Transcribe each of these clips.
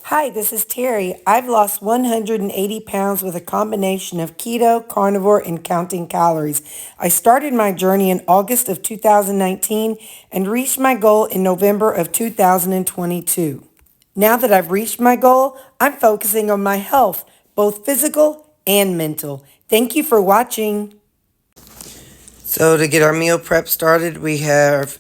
Hi, this is Terry. I've lost 180 pounds with a combination of keto, carnivore, and counting calories. I started my journey in August of 2019 and reached my goal in November of 2022. Now that I've reached my goal, I'm focusing on my health, both physical and mental. Thank you for watching. So to get our meal prep started, we have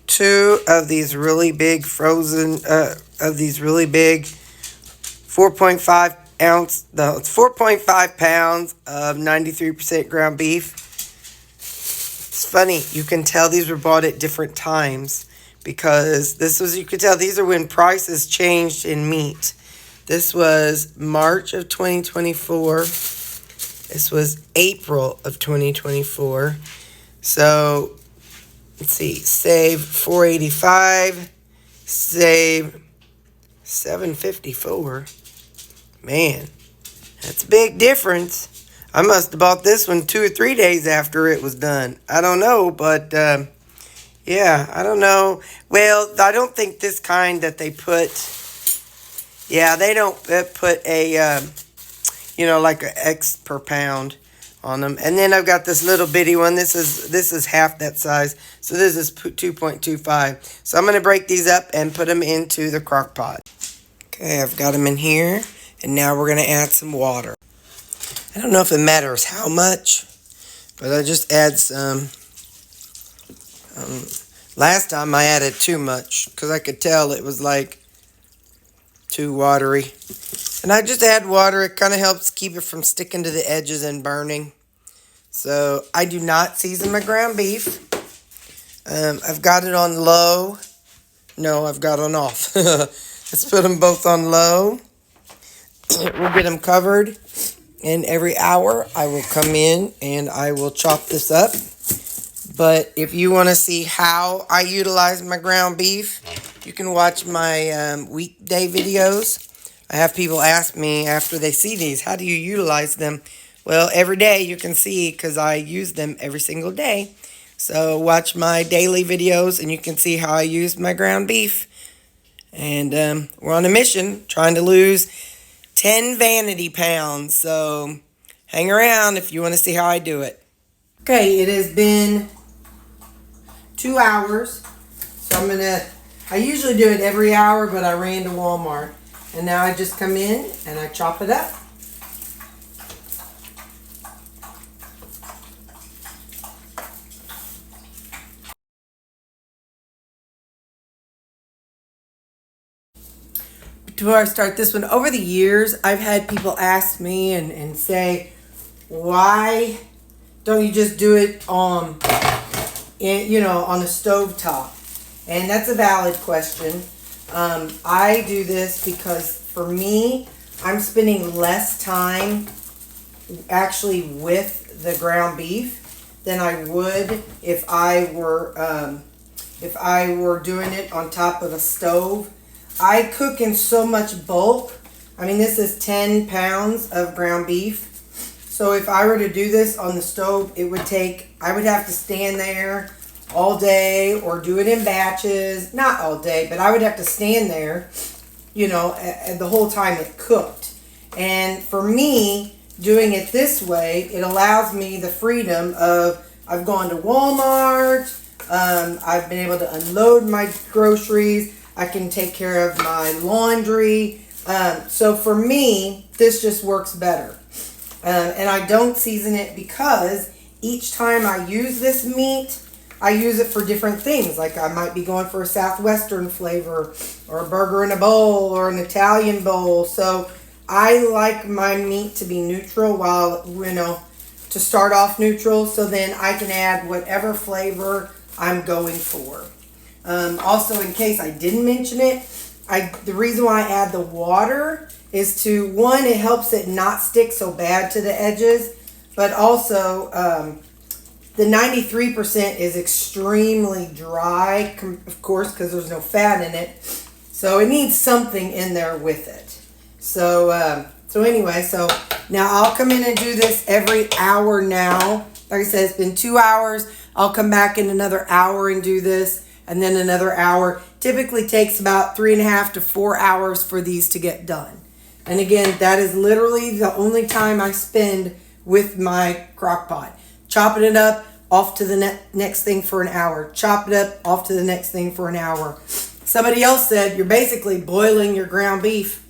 two of these really big 4.5 ounce, no, it's 4.5 pounds of 93% ground beef. It's funny, you can tell these were bought at different times because you could tell these are when prices changed in meat. This was March of 2024. This was April of 2024. So, let's see, save $4.85, save $7.54. Man, that's a big difference. I must have bought this one 2 or 3 days after it was done. I don't know, but yeah, I don't know. Well, I don't think this kind that they put, yeah, they don't put a, like an X per pound on them. And then I've got this little bitty one. This is half that size. So this is 2.25. So I'm going to break these up and put them into the crock pot. Okay, I've got them in here. And now we're going to add some water. I don't know if it matters how much, but I just add some. Last time I added too much because I could tell it was like too watery. And I just add water. It kind of helps keep it from sticking to the edges and burning. So I do not season my ground beef. I've got it on low. No, I've got it on off. Let's put them both on low. We'll get them covered. And every hour I will come in and I will chop this up. But if you want to see how I utilize my ground beef, you can watch my weekday videos. I have people ask me after they see these, how do you utilize them? Well, every day you can see because I use them every single day. So watch my daily videos and you can see how I use my ground beef. And we're on a mission trying to lose 10 vanity pounds. So hang around if you want to see how I do it. Okay, it has been 2 hours. So I usually do it every hour, but I ran to Walmart. And now I just come in and I chop it up. Before I start this one, over the years, I've had people ask me and say, why don't you just do it on a stove top? And that's a valid question. I do this because for me, I'm spending less time actually with the ground beef than I would if I were doing it on top of a stove. I cook in so much bulk. I mean, this is 10 pounds of ground beef. So if I were to do this on the stove, I would have to stand there all day or do it in batches. Not all day, but I would have to stand there, the whole time it cooked. And for me, doing it this way, it allows me the freedom of, I've gone to Walmart, I've been able to unload my groceries, I can take care of my laundry. So for me, this just works better. And I don't season it because each time I use this meat, I use it for different things. Like I might be going for a Southwestern flavor or a burger in a bowl or an Italian bowl. So I like my meat to be neutral to start off neutral. So then I can add whatever flavor I'm going for. Also, in case I didn't mention it, the reason why I add the water is one, it helps it not stick so bad to the edges, but also the 93% is extremely dry, of course, because there's no fat in it, so it needs something in there with it. So anyway, so now I'll come in and do this every hour now. Like I said, it's been 2 hours. I'll come back in another hour and do this. And then another hour. typically takes about 3.5 to 4 hours for these to get done. And again, that is literally the only time I spend with my crock pot. Chopping it up, off to the next thing for an hour. Chop it up, off to the next thing for an hour. Somebody else said, you're basically boiling your ground beef.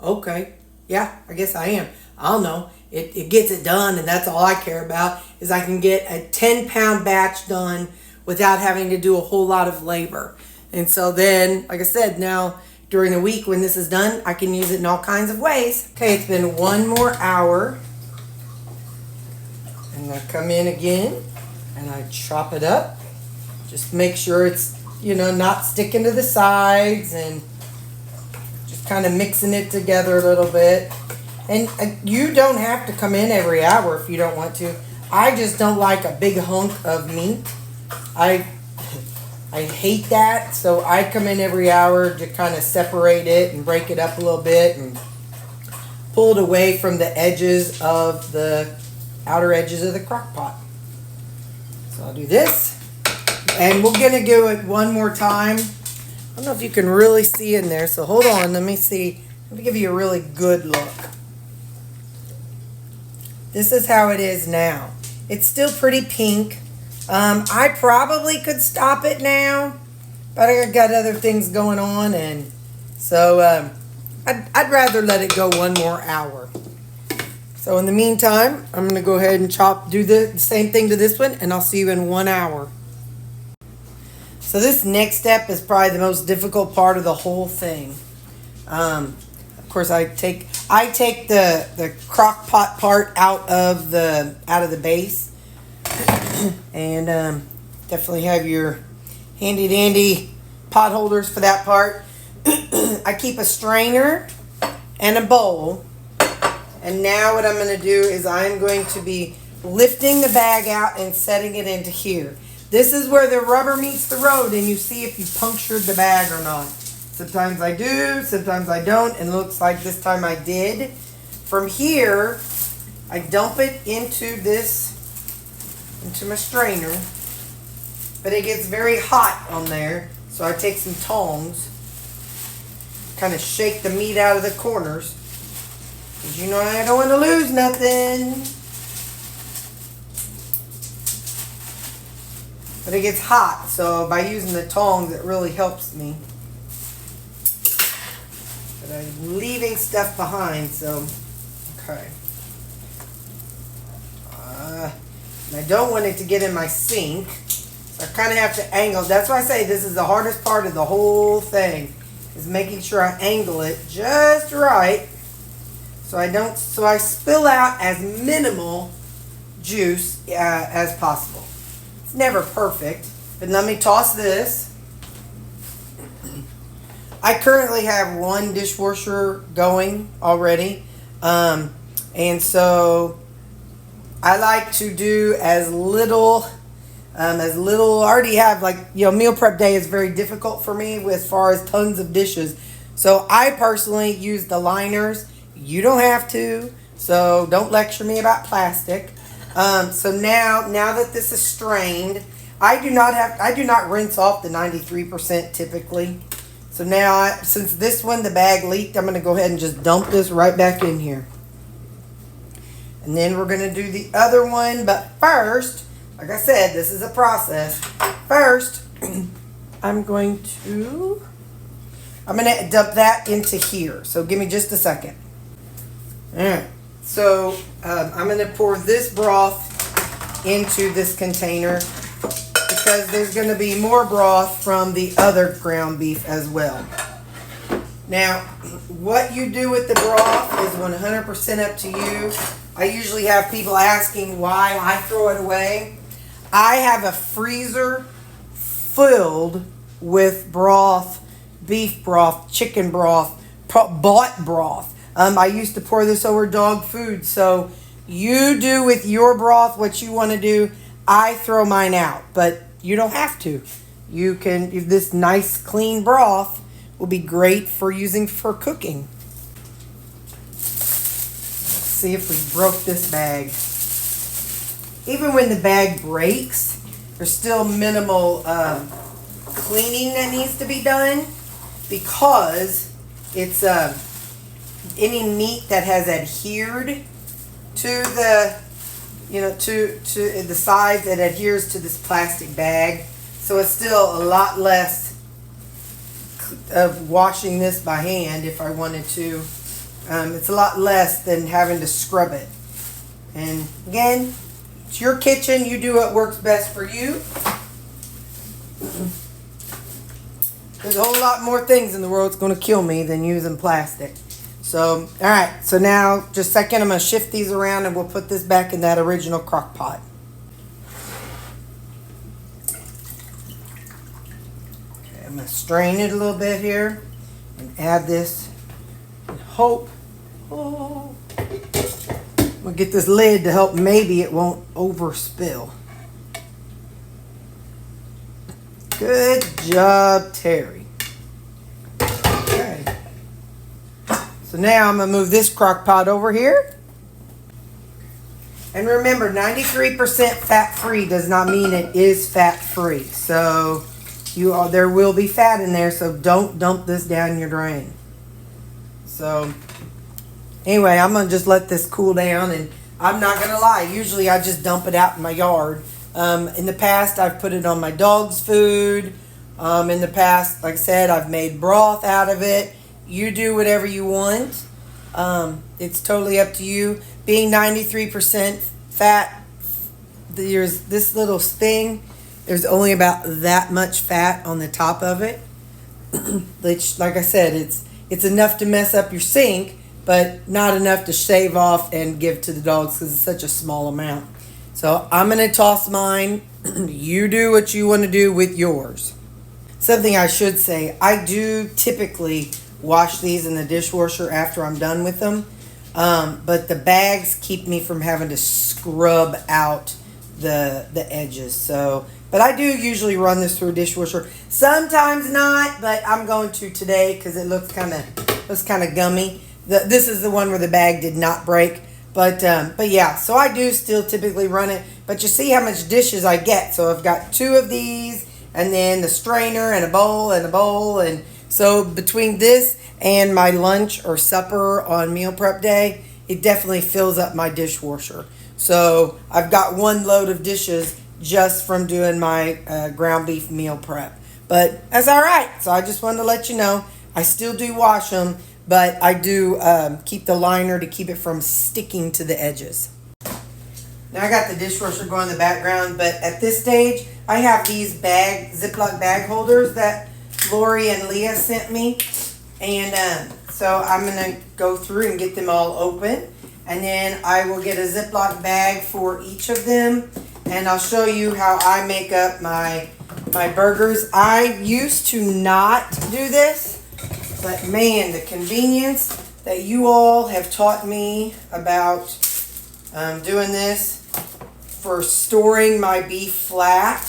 Okay, yeah, I guess I am. I don't know. It gets it done, and that's all I care about, is I can get a 10-pound batch done without having to do a whole lot of labor. And so then, like I said, now during the week when this is done, I can use it in all kinds of ways. Okay, it's been 1 more hour. And I come in again and I chop it up. Just make sure it's, not sticking to the sides, and just kind of mixing it together a little bit. And you don't have to come in every hour if you don't want to. I just don't like a big hunk of meat. I hate that, so I come in every hour to kind of separate it and break it up a little bit and pull it away from the edges of the outer edges of the crock pot. So I'll do this, and we're gonna do it one more time. I don't know if you can really see in there, so hold on, let me see. Let me give you a really good look. This is how it is now. It's still pretty pink. I probably could stop it now, but I got other things going on, and so I'd rather let it go 1 more hour. So in the meantime, I'm going to go ahead and do the same thing to this one, and I'll see you in 1 hour. So this next step is probably the most difficult part of the whole thing. Of course, I take the crock pot part out of the base, and definitely have your handy dandy pot holders for that part. I keep a strainer and a bowl, and now what I'm going to do is I'm going to be lifting the bag out and setting it into here. This is where the rubber meets the road, and you see if you punctured the bag or not. Sometimes I do, sometimes I don't, and it looks like this time I did. From here, I dump it into my strainer, but it gets very hot on there, so I take some tongs, kind of shake the meat out of the corners, because I don't want to lose nothing. But it gets hot, so by using the tongs, it really helps me. But I'm leaving stuff behind, so, okay. And I don't want it to get in my sink, so I kind of have to angle. That's why I say this is the hardest part of the whole thing, is making sure I angle it just right, so I spill out as minimal juice as possible. It's never perfect, but let me toss this. I currently have 1 dishwasher going already, and so I like to do as little. I already have, meal prep day is very difficult for me as far as tons of dishes. So I personally use the liners. You don't have to, so don't lecture me about plastic. So now that this is strained, I do not rinse off the 93% typically. So now, since this one, the bag leaked, I'm going to go ahead and just dump this right back in here. And then we're going to do the other one. But first, like I said, this is a process. First, I'm going to dump that into here. So give me just a second. All right. So I'm going to pour this broth into this container, because there's going to be more broth from the other ground beef as well. Now, what you do with the broth is 100% up to you. I usually have people asking why I throw it away. I have a freezer filled with broth, beef broth, chicken broth, bought broth. I used to pour this over dog food. So you do with your broth what you want to do. I throw mine out, but you don't have to. You can, this nice clean broth will be great for using for cooking. Let's see if we broke this bag. Even when the bag breaks, there's still minimal cleaning that needs to be done, because it's any meat that has adhered to the, to the side that adheres to this plastic bag. So it's still a lot less of washing this by hand if I wanted to. It's a lot less than having to scrub it. And again, it's your kitchen. You do what works best for you. There's a whole lot more things in the world that's going to kill me than using plastic. So, all right. So now, just a second, I'm going to shift these around and we'll put this back in that original crock pot. Okay, I'm going to strain it a little bit here and add this and hope. Oh, we'll get this lid to help. Maybe it won't overspill. Good job, Terri. Okay. So now I'm going to move this crock pot over here. And remember, 93% fat-free does not mean it is fat-free. So there will be fat in there, so don't dump this down your drain. So anyway, I'm going to just let this cool down, and I'm not going to lie. Usually I just dump it out in my yard. In the past, I've put it on my dog's food. In the past, like I said, I've made broth out of it. You do whatever you want. It's totally up to you. Being 93% fat, there's this little thing. There's only about that much fat on the top of it. Which, like I said, it's enough to mess up your sink, but not enough to shave off and give to the dogs because it's such a small amount. So I'm going to toss mine. You do what you want to do with yours. Something I should say, I do typically wash these in the dishwasher after I'm done with them. But the bags keep me from having to scrub out the edges. So, but I do usually run this through a dishwasher. Sometimes not, but I'm going to today because it looks kind of gummy. This is the one where the bag did not break. But yeah, so I do still typically run it. But you see how much dishes I get. So I've got 2 of these, and then the strainer and a bowl and a bowl. And so between this and my lunch or supper on meal prep day, it definitely fills up my dishwasher. So I've got 1 load of dishes just from doing my ground beef meal prep. But that's all right. So I just wanted to let you know, I still do wash them. But I do keep the liner to keep it from sticking to the edges. Now I got the dishwasher going in the background, but at this stage, I have these Ziploc bag holders that Lori and Leah sent me. And so I'm going to go through and get them all open. And then I will get a Ziploc bag for each of them. And I'll show you how I make up my burgers. I used to not do this. But man, the convenience that you all have taught me about doing this for storing my beef flat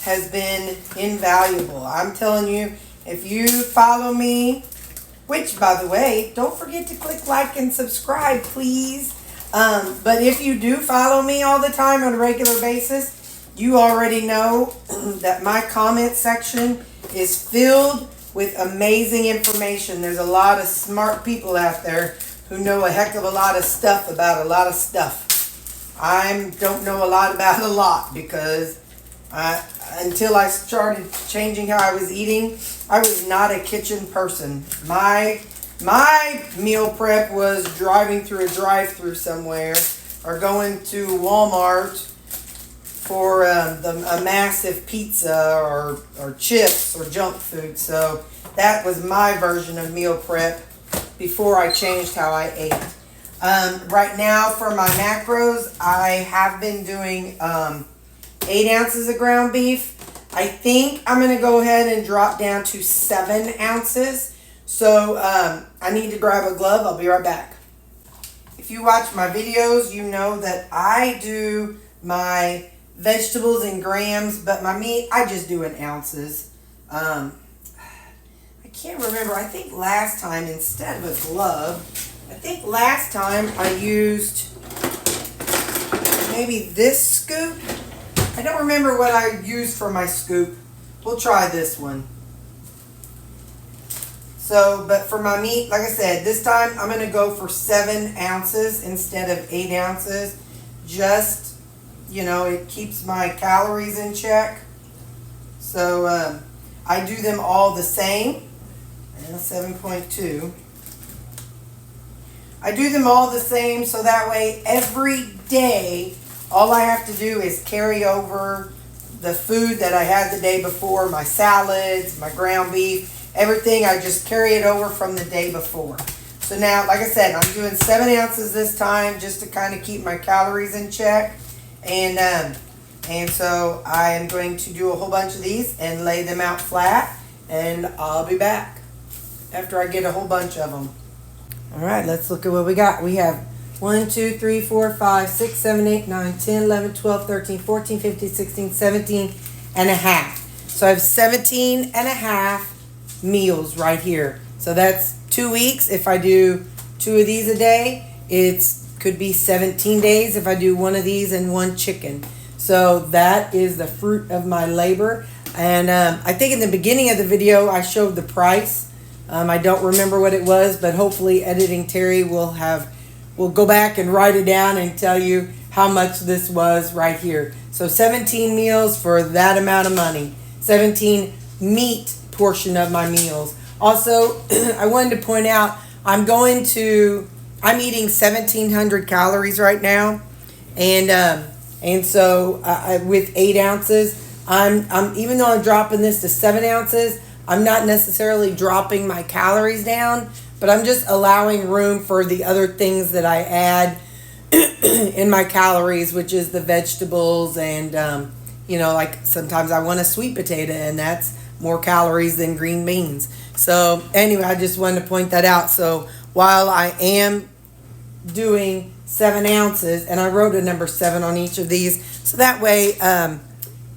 has been invaluable. I'm telling you, if you follow me, which by the way, don't forget to click like and subscribe, please. But if you do follow me all the time on a regular basis, you already know that my comment section is filled with amazing information. There's a lot of smart people out there who know a heck of a lot of stuff about a lot of stuff. I don't know a lot about a lot because until I started changing how I was eating, I was not a kitchen person. My meal prep was driving through a drive-through somewhere or going to Walmart for a massive pizza or chips or junk food. So that was my version of meal prep before I changed how I ate. Right now for my macros, I have been doing 8 ounces of ground beef. I think I'm going to go ahead and drop down to 7 ounces. So I need to grab a glove. I'll be right back. If you watch my videos, you know that I do my vegetables in grams, but my meat I just do in ounces. I can't remember. I think last time instead of a glove, I think last time I used maybe this scoop. I don't remember what I used for my scoop. we'll try this one. So, but for my meat, like I said, this time I'm going to go for 7 ounces instead of 8 ounces. Just, you know, it keeps my calories in check. So, I do them all the same. And 7.2. I do them all the same so that way every day all I have to do is carry over the food that I had the day before, my salads, my ground beef, everything. I just carry it over from the day before. So now, like I said, I'm doing 7 ounces this time just to kind of keep my calories in check. And so I am going to do a whole bunch of these and lay them out flat. And I'll be back after I get a whole bunch of them. All right, let's look at what we got. We have 1, 2, 3, 4, 5, 6, 7, 8, 9, 10, 11, 12, 13, 14, 15, 16, 17 and a half. So I have 17 and a half meals right here. So that's 2 weeks. If I do 2 of these a day, could be 17 days if I do 1 of these and 1 chicken. So that is the fruit of my labor. And I think in the beginning of the video I showed the price. I don't remember what it was, but hopefully Editing Terri will go back and write it down and tell you how much this was right here. So 17 meals for that amount of money. 17 meat portion of my meals. Also, I wanted to point out I'm eating 1,700 calories right now, and so with 8 ounces, I'm even though I'm dropping this to 7 ounces, I'm not necessarily dropping my calories down, but I'm just allowing room for the other things that I add in my calories, which is the vegetables and you know, like sometimes I want a sweet potato, and that's more calories than green beans. So anyway, I just wanted to point that out. So while I am doing 7 ounces, and I wrote a number 7 on each of these, so that way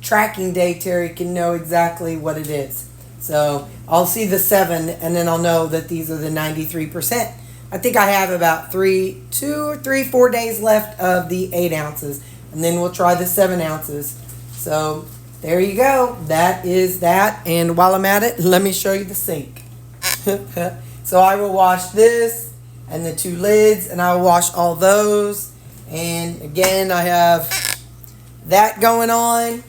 tracking day Terri can know exactly what it is. So I'll see the 7 and then I'll know that these are the 93%. I think I have about 4 days left of the 8 ounces, and then we'll try the 7 ounces. So there you go. That is that. And while I'm at it, let me show you the sink. So I will wash this and the 2 lids, and I will wash all those. And again, I have that going on.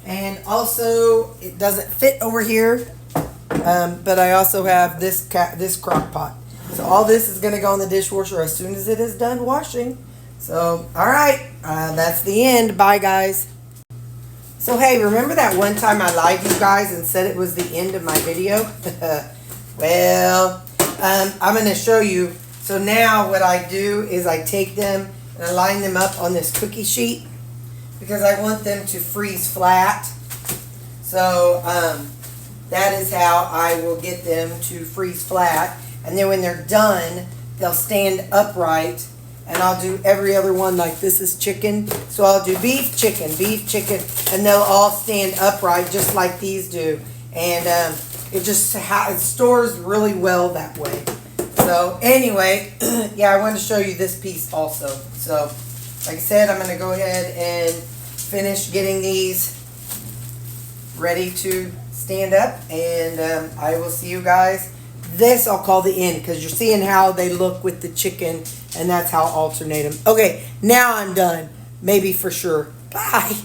And also, it doesn't fit over here, but I also have this crock pot. So all this is going to go in the dishwasher as soon as it is done washing. So, all right, that's the end. Bye, guys. So, hey, remember that one time I lied to you guys and said it was the end of my video? Well, I'm going to show you. So now what I do is I take them and I line them up on this cookie sheet because I want them to freeze flat. So that is how I will get them to freeze flat. And then when they're done, they'll stand upright. And I'll do every other one, like this is chicken. So I'll do beef, chicken, and they'll all stand upright just like these do. And it stores really well that way. So anyway, yeah, I wanted to show you this piece also. So like I said, I'm going to go ahead and finish getting these ready to stand up. And I will see you guys. This I'll call the end because you're seeing how they look with the chicken, and that's how I'll alternate them. Okay, now I'm done. Maybe for sure. Bye.